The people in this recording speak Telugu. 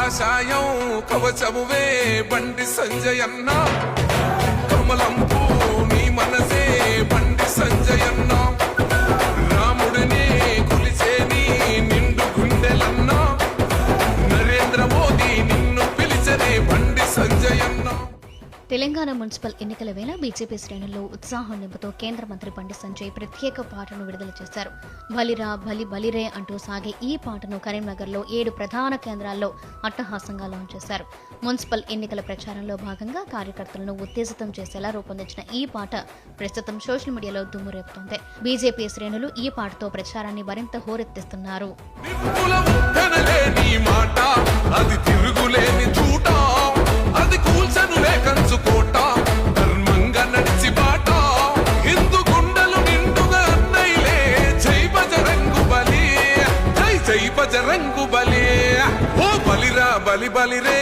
కాషాయం కవచమువే బండి సంజయన్న కమలంపూ నీ మనసే బండి సంజయన్న రాముడిని కొలిచే నీ నిండు గుండెలన్న నరేంద్ర మోదీ నిన్ను పిలిచనే బండి సంజయన్న. తెలంగాణ మున్సిపల్ ఎన్నికల వేళ బీజేపీ శ్రేణుల్లో ఉత్సాహం నింపుతూ కేంద్ర మంత్రి బండి సంజయ్ ప్రత్యేక పాటను విడుదల చేశారు. బలిరా బలి బలిరే అంటూ సాగే ఈ పాటను కరీంనగర్లో 7 ప్రధాన కేంద్రాల్లో అట్టహాసంగా లాంచ్ చేశారు. మున్సిపల్ ఎన్నికల ప్రచారంలో భాగంగా కార్యకర్తలను ఉత్తేజితం చేసేలా రూపొందించిన ఈ పాట ప్రస్తుతం సోషల్ మీడియాలో దుమ్ము రేపుతోంది. బీజేపీ శ్రేణులు ఈ పాటతో ప్రచారాన్ని మరింత హోరెత్తిస్తున్నారు. బజరంగు బలి ఓ బలిరా బలి బలిరే